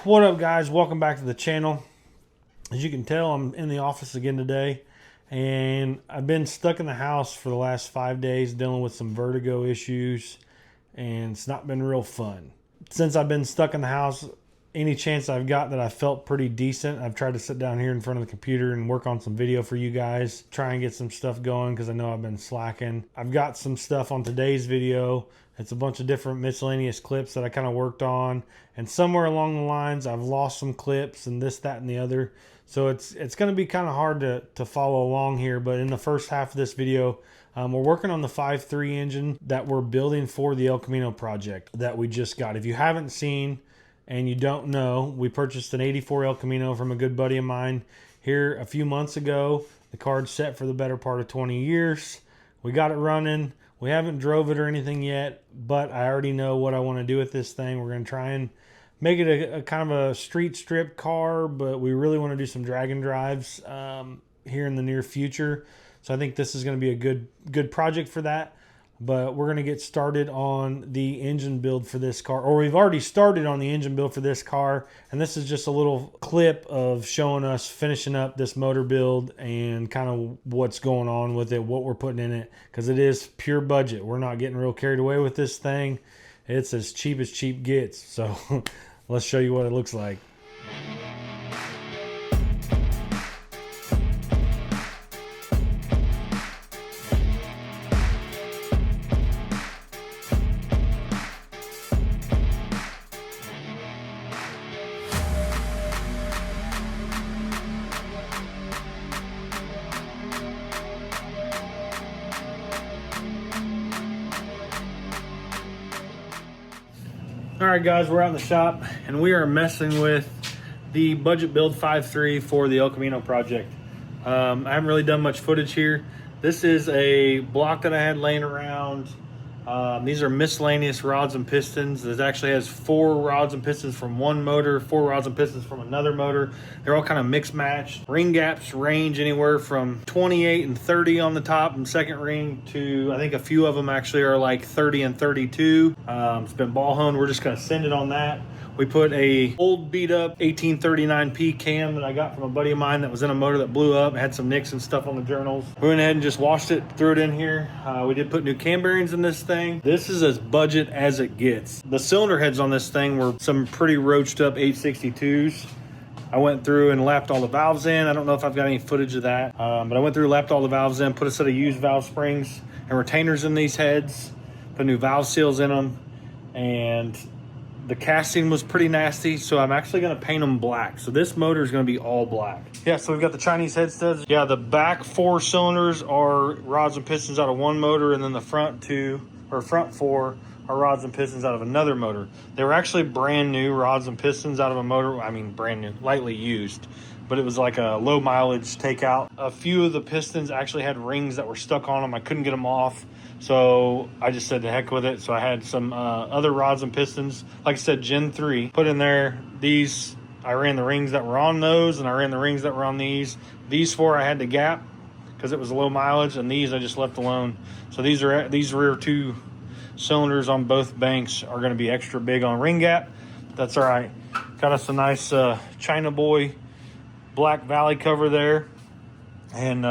What up, guys? Welcome back to the channel. As you can tell, I'm in the office again today, and I've been stuck in the house for the last 5 days dealing with some vertigo issues, and it's not been real fun. Since I've been stuck in the house, any chance I've got that I felt pretty decent, I've tried to sit down here in front of the computer and work on some video for you guys, try and get some stuff going because I know I've been slacking. I've got some stuff on today's video. It's a bunch of different miscellaneous clips that I kind of worked on, and somewhere along the lines I've lost some clips and this, that, and the other. So it's going to be kind of hard to follow along here, but in the first half of this video, we're working on the 5.3 engine that we're building for the El Camino project that we just got. If you haven't seen and you don't know, we purchased an 84 El Camino from a good buddy of mine here a few months ago. The car's set for the better part of 20 years. We got it running. We haven't drove it or anything yet, but I already know what I want to do with this thing. We're going to try and make it a kind of a street strip car, but we really want to do some drag and drives here in the near future. So I think this is going to be a good project for that. But we're going to get started on the engine build for this car, or we've already started on the engine build for this car. And this is just a little clip of showing us finishing up this motor build and kind of what's going on with it, what we're putting in it, because it is pure budget. We're not getting real carried away with this thing. It's as cheap gets. So let's show you what it looks like. All right, guys, we're out in the shop and we are messing with the budget build 5.3 for the El Camino project. I haven't really done much footage here. This is a block that I had laying around. These are miscellaneous rods and pistons. It actually has 4 rods and pistons from one motor, 4 rods and pistons from another motor. They're all kind of mixed matched. Ring gaps range anywhere from 28 and 30 on the top and second ring to, I think a few of them actually are like 30 and 32. It's been ball honed. We're just going to send it on that. We put a old beat up 1839P cam that I got from a buddy of mine that was in a motor that blew up, had some nicks and stuff on the journals. We went ahead and just washed it, threw it in here. We did put new cam bearings in this thing. This is as budget as it gets. The cylinder heads on this thing were some pretty roached up 862s. I went through and lapped all the valves in. I don't know if I've got any footage of that, but I went through, lapped all the valves in, put a set of used valve springs and retainers in these heads, put new valve seals in them, and the casting was pretty nasty, so I'm actually going to paint them black. So this motor is going to be all black. Yeah, so we've got the Chinese head studs. Yeah, the back 4 cylinders are rods and pistons out of one motor, and then the front 4 are rods and pistons out of another motor. They were actually brand new rods and pistons out of a motor. I mean, brand new, lightly used, but it was like a low mileage takeout. A few of the pistons actually had rings that were stuck on them. I couldn't get them off. So I just said the heck with it. So I had some other rods and pistons, like I said, Gen 3, put in there. These, I ran the rings that were on those, and I ran the rings that were on these. These 4 I had to gap because it was low mileage, and these I just left alone. So these rear 2 cylinders on both banks are going to be extra big on ring gap. That's all right. Got us a nice China Boy black valley cover there, and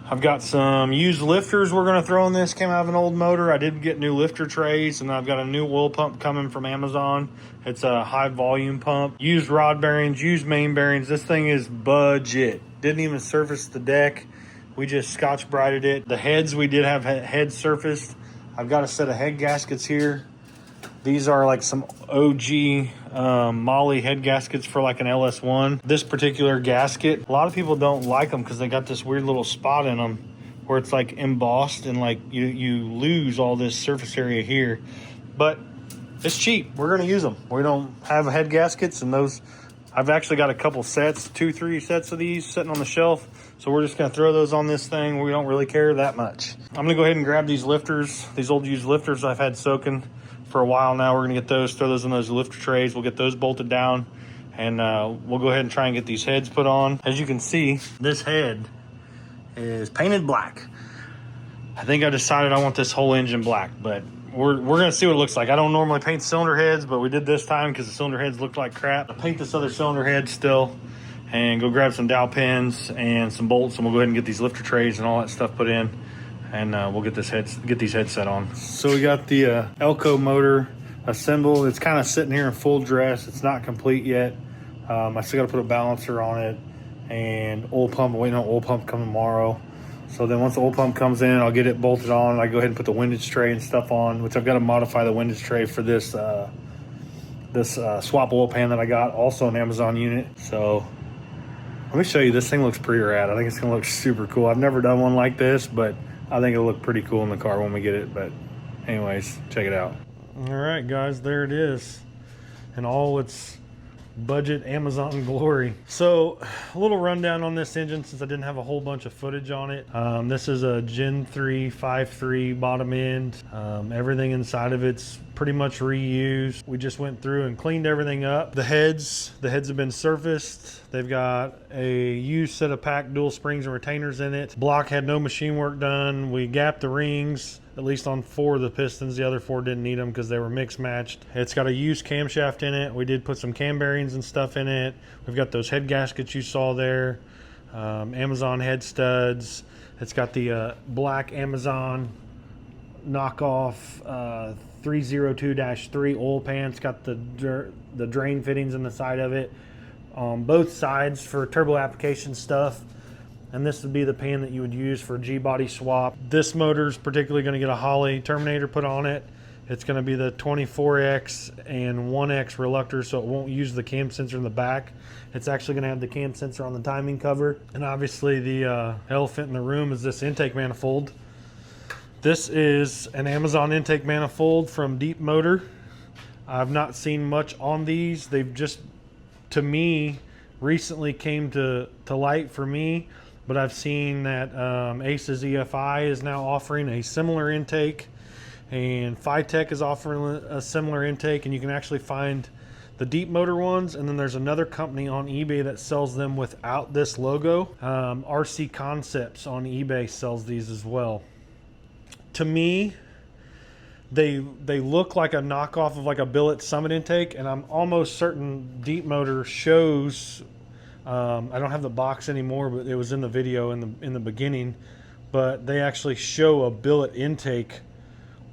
I've got some used lifters we're going to throw in this. Came out of an old motor. I did get new lifter trays, and I've got a new oil pump coming from Amazon. It's a high volume pump. Used rod bearings, used main bearings. This thing is budget. Didn't even surface the deck. We just Scotch Brighted it. The heads, we did have heads surfaced. I've got a set of head gaskets here. These are like some OG Molly head gaskets for like an LS1. This particular gasket, a lot of people don't like them because they got this weird little spot in them where it's like embossed, and like you lose all this surface area here. But it's cheap. We're going to use them. We don't have head gaskets, and those, I've actually got a couple sets, 2-3 sets of these sitting on the shelf. So we're just going to throw those on this thing. We don't really care that much. I'm going to go ahead and grab these lifters, these old used lifters I've had soaking for a while now. We're going to get those, throw those in those lifter trays. We'll get those bolted down, and we'll go ahead and try and get these heads put on. As you can see, this head is painted black. I think I decided I want this whole engine black, but we're gonna see what it looks like. I don't normally paint cylinder heads, but we did this time because the cylinder heads looked like crap. I'll paint this other cylinder head still and go grab some dowel pins and some bolts, and we'll go ahead and get these lifter trays and all that stuff put in, and we'll get these heads set on. So we got the Elco motor assembled. It's kind of sitting here in full dress. It's not complete yet. I still got to put a balancer on it and oil pump. I'm waiting on oil pump coming tomorrow. So then once the oil pump comes in, I'll get it bolted on. I go ahead and put the windage tray and stuff on, which I've got to modify the windage tray for this swap oil pan that I got, also an Amazon unit. So let me show you. This thing looks pretty rad. I think it's gonna look super cool. I've never done one like this, but I think it'll look pretty cool in the car when we get it. But anyways, check it out. All right, guys, there it is in all its budget Amazon glory. So a little rundown on this engine since I didn't have a whole bunch of footage on it. This is a Gen 3 5.3 bottom end. Everything inside of it's pretty much reused. We just went through and cleaned everything up. The heads have been surfaced. They've got a used set of pack dual springs and retainers in it. Block had no machine work done. We gapped the rings, at least on 4 of the pistons. The other 4 didn't need them because they were mix matched. It's got a used camshaft in it. We did put some cam bearings and stuff in it. We've got those head gaskets you saw there. Amazon head studs. It's got the black Amazon knockoff 302-3 oil pan. It's got the drain fittings in the side of it on both sides for turbo application stuff. And this would be the pan that you would use for G-body swap. This motor is particularly going to get a Holley terminator put on it. It's going to be the 24X and 1X reluctor, so it won't use the cam sensor in the back. It's actually going to have the cam sensor on the timing cover. And obviously the elephant in the room is this intake manifold. This is an Amazon intake manifold from Deep Motor. I've not seen much on these. They've just, to me, recently came to light for me. But I've seen that Ace's EFI is now offering a similar intake, and Phytech is offering a similar intake, and you can actually find the Deep Motor ones, and then there's another company on eBay that sells them without this logo. RC Concepts on eBay sells these as well. To me, they look like a knockoff of like a Billet Summit intake, and I'm almost certain Deep Motor shows. I don't have the box anymore, but it was in the video in the beginning. But they actually show a billet intake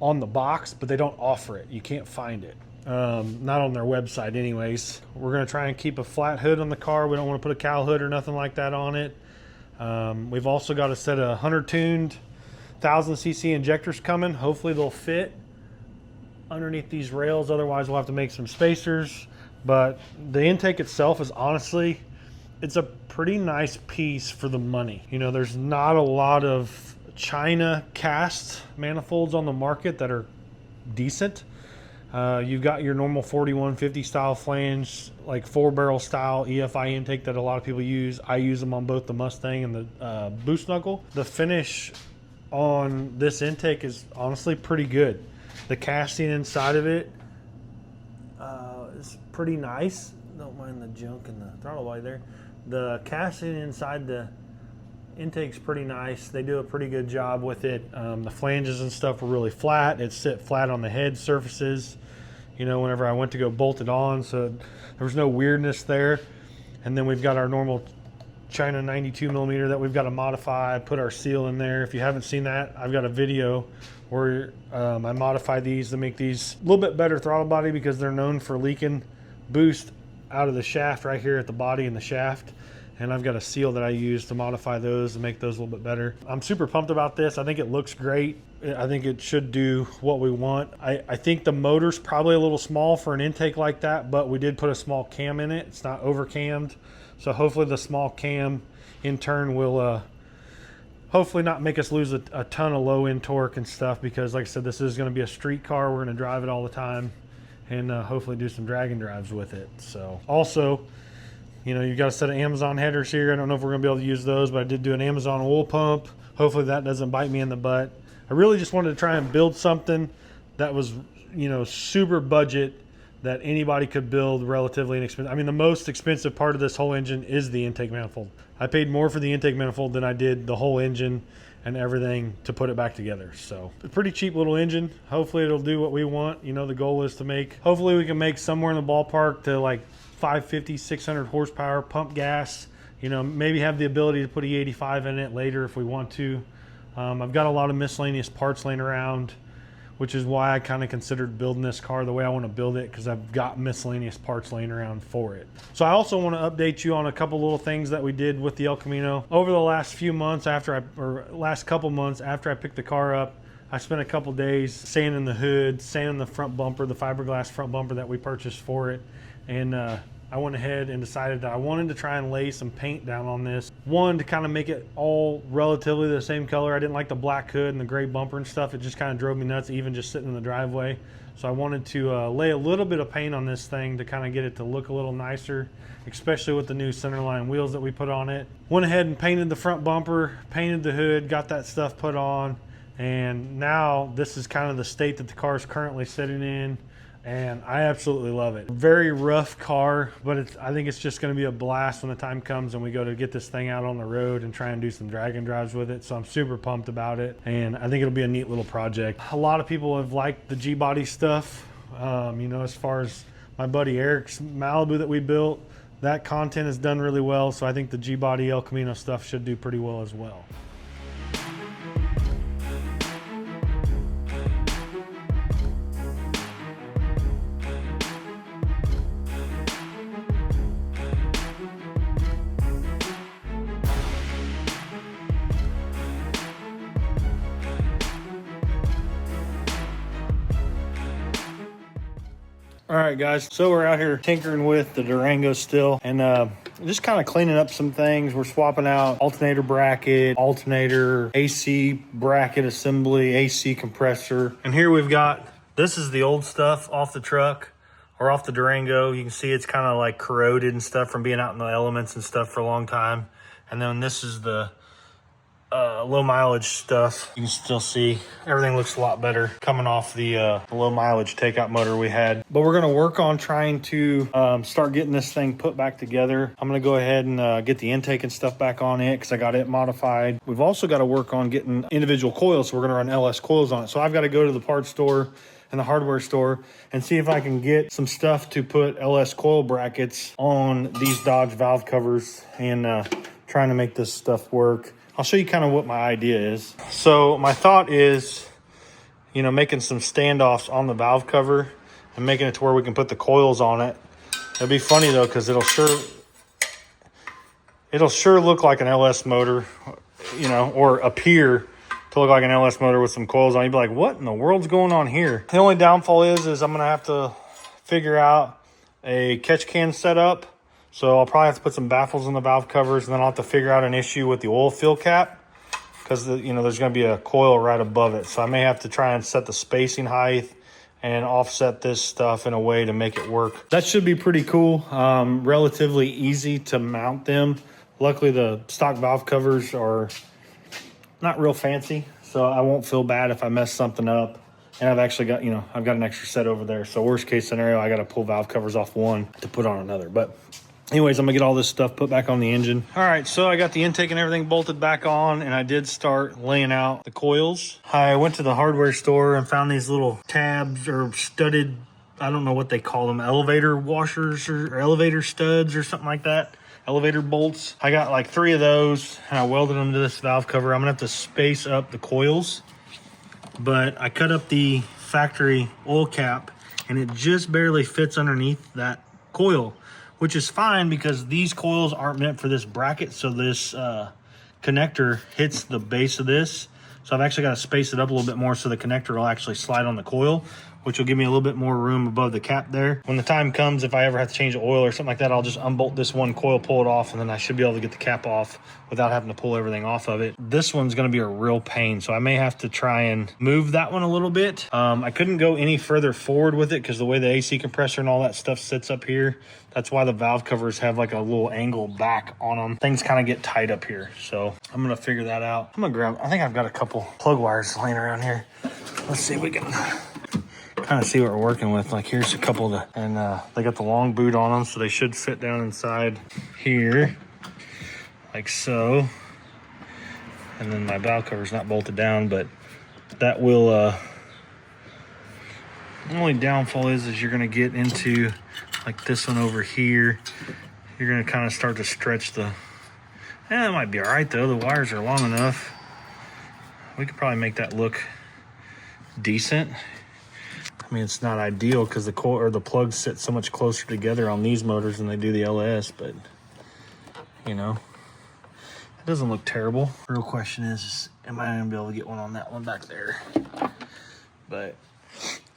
on the box, but they don't offer it. You can't find it. Not on their website anyways. We're going to try and keep a flat hood on the car. We don't want to put a cowl hood or nothing like that on it. We've also got a set of Hunter tuned 1000cc injectors coming. Hopefully they'll fit underneath these rails. Otherwise we'll have to make some spacers. But the intake itself is honestly, it's a pretty nice piece for the money. You know, there's not a lot of China cast manifolds on the market that are decent. You've got your normal 4150 style flange, like 4-barrel style EFI intake that a lot of people use. I use them on both the Mustang and the Boost Knuckle. The finish on this intake is honestly pretty good. The casting inside of it is pretty nice. Don't mind the junk in the throttle body there. The casting inside the intake's pretty nice. They do a pretty good job with it. The flanges and stuff were really flat. It sit flat on the head surfaces, you know, whenever I went to go bolt it on, so there was no weirdness there. And then we've got our normal China 92mm that we've got to modify, put our seal in there. If you haven't seen that, I've got a video where I modified these to make these a little bit better throttle body because they're known for leaking boost out of the shaft right here at the body and the shaft. And I've got a seal that I use to modify those and make those a little bit better. I'm super pumped about this. I think it looks great. I think it should do what we want. I think the motor's probably a little small for an intake like that, but we did put a small cam in it. It's not over cammed. So hopefully the small cam in turn will hopefully not make us lose a ton of low end torque and stuff, because like I said, this is gonna be a street car. We're gonna drive it all the time and hopefully do some drag and drives with it. So also, you know, you've got a set of Amazon headers here. I don't know if we're gonna be able to use those, but I did do an Amazon oil pump. Hopefully that doesn't bite me in the butt. I really just wanted to try and build something that was, you know, super budget, that anybody could build relatively inexpensive. I mean, the most expensive part of this whole engine is the intake manifold. I paid more for the intake manifold than I did the whole engine, and everything to put it back together. So a pretty cheap little engine. Hopefully it'll do what we want. You know, the goal is to make, hopefully we can make somewhere in the ballpark to like 550, 600 horsepower, pump gas, you know, maybe have the ability to put E85 in it later if we want to. I've got a lot of miscellaneous parts laying around, which is why I kind of considered building this car the way I want to build it, because I've got miscellaneous parts laying around for it. So I also want to update you on a couple little things that we did with the El Camino over the last few months last couple months after I picked the car up. I spent a couple days sanding the hood, sanding the front bumper, the fiberglass front bumper that we purchased for it, and I went ahead and decided that I wanted to try and lay some paint down on this. One, to kind of make it all relatively the same color. I didn't like the black hood and the gray bumper and stuff. It just kind of drove me nuts, even just sitting in the driveway. So I wanted to lay a little bit of paint on this thing to kind of get it to look a little nicer, especially with the new centerline wheels that we put on it. Went ahead and painted the front bumper, painted the hood, got that stuff put on, and now this is kind of the state that the car is currently sitting in. And I absolutely love it. Very rough car, but I think it's just going to be a blast when the time comes and we go to get this thing out on the road and try and do some drag and drives with it. So I'm super pumped about it, and I think it'll be a neat little project. A lot of people have liked the G-body stuff. You know, as far as my buddy Eric's Malibu that we built, that content has done really well. So I think the G-body El Camino stuff should do pretty well as well. All right, guys, so we're out here tinkering with the Durango still, and just kind of cleaning up some things. We're swapping out alternator bracket, alternator, AC bracket assembly, AC compressor. And here we've got, this is the old stuff off the truck or off the Durango. You can see it's kind of like corroded and stuff from being out in the elements and stuff for a long time. And then this is the low mileage stuff. You can still see everything looks a lot better coming off the low mileage takeout motor we had. But we're going to work on trying to start getting this thing put back together. I'm going to go ahead and get the intake and stuff back on it because I got it modified. We've also got to work on getting individual coils, so we're going to run LS coils on it. So I've got to go to the parts store and the hardware store and see if I can get some stuff to put LS coil brackets on these Dodge valve covers, and trying to make this stuff work. I'll show you kind of what my idea is. So my thought is, you know, making some standoffs on the valve cover and making it to where we can put the coils on it. It'd be funny though, because it'll sure look like an LS motor, you know, or appear to look like an LS motor with some coils on. You'd be like, what in the world's going on here? The only downfall is I'm gonna have to figure out a catch can setup. So I'll probably have to put some baffles in the valve covers, and then I'll have to figure out an issue with the oil fill cap, because you know, there's going to be a coil right above it. So I may have to try and set the spacing height and offset this stuff in a way to make it work. That should be pretty cool. Relatively easy to mount them. Luckily the stock valve covers are not real fancy, so I won't feel bad if I mess something up. And I've actually got, you know, I've got an extra set over there. So worst case scenario, I got to pull valve covers off one to put on another. But anyways, I'm gonna get all this stuff put back on the engine. All right, so I got the intake and everything bolted back on, and I did start laying out the coils. I went to the hardware store and found these little tabs or studded, I don't know what they call them, elevator washers or elevator studs or something like that. Elevator bolts. I got like 3 of those, and I welded them to this valve cover. I'm gonna have to space up the coils, but I cut up the factory oil cap, and it just barely fits underneath that coil, which is fine because these coils aren't meant for this bracket. So this connector hits the base of this. So I've actually got to space it up a little bit more so the connector will actually slide on the coil, which will give me a little bit more room above the cap there. When the time comes, if I ever have to change the oil or something like that, I'll just unbolt this one coil, pull it off, and then I should be able to get the cap off without having to pull everything off of it. This one's going to be a real pain, so I may have to try and move that one a little bit. I couldn't go any further forward with it because the way the AC compressor and all that stuff sits up here, that's why the valve covers have like a little angle back on them. Things kind of get tight up here, so I'm going to figure that out. I'm going to grab, I think I've got a couple plug wires laying around here. Let's see if we can kind of see what we're working with. Like here's a couple of the, and they got the long boot on them, so they should fit down inside here like so. and then my valve cover's not bolted down, but that will, the only downfall is you're gonna get into like this one over here. You're gonna kind of start to stretch the, that might be all right though. The wires are long enough. We could probably make that look decent. I mean, it's not ideal because the coil or the plugs sit so much closer together on these motors than they do the LS, but you know, it doesn't look terrible. The real question is, am I gonna be able to get one on that one back there? But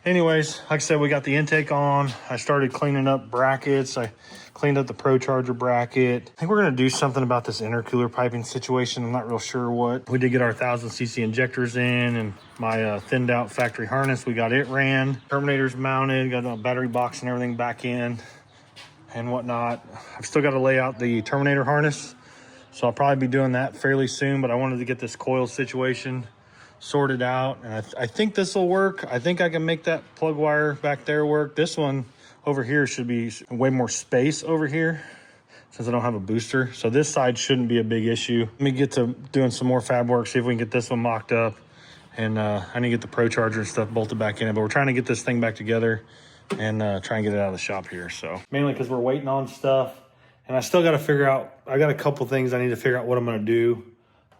anyways, like I said, we got the intake on. I started cleaning up brackets. I cleaned up the Pro Charger bracket. I think we're gonna do something about this intercooler piping situation. I'm not real sure what. We did get our 1000cc injectors in, and my thinned out factory harness, we got it ran. Terminator's mounted, got a battery box and everything back in and whatnot. I've still got to lay out the Terminator harness, so I'll probably be doing that fairly soon, but I wanted to get this coil situation sorted out, and I think this will work. I think I can make that plug wire back there work. This one over here should be way more space over here since I don't have a booster, so this side shouldn't be a big issue. Let me get to doing some more fab work, see if we can get this one mocked up, and I need to get the Pro Charger and stuff bolted back in it, but we're trying to get this thing back together and try and get it out of the shop here. So mainly because we're waiting on stuff, and I still got to figure out, I got a couple things I need to figure out what I'm going to do.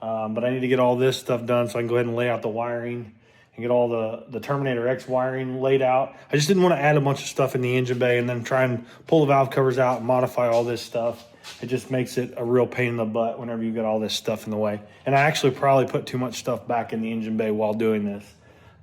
But I need to get all this stuff done so I can go ahead and lay out the wiring and get all the Terminator X wiring laid out. I just didn't want to add a bunch of stuff in the engine bay and then try and pull the valve covers out and modify all this stuff. It just makes it a real pain in the butt whenever you got all this stuff in the way. And I actually probably put too much stuff back in the engine bay while doing this.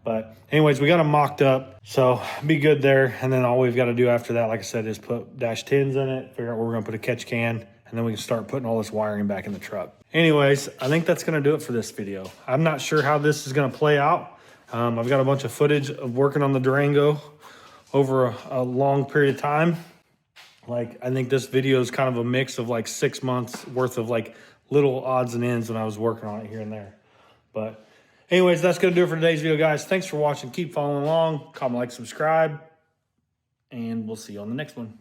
But anyways, we got them mocked up, so be good there. And then all we've got to do after that, like I said, is put dash 10s in it, figure out where we're going to put a catch can, and then we can start putting all this wiring back in the truck. Anyways, I think that's going to do it for this video. I'm not sure how this is going to play out. I've got a bunch of footage of working on the Durango over a long period of time. Like, I think this video is kind of a mix of like 6 months worth of like little odds and ends when I was working on it here and there. But anyways, that's going to do it for today's video, guys. Thanks for watching. Keep following along. Comment, like, subscribe, and we'll see you on the next one.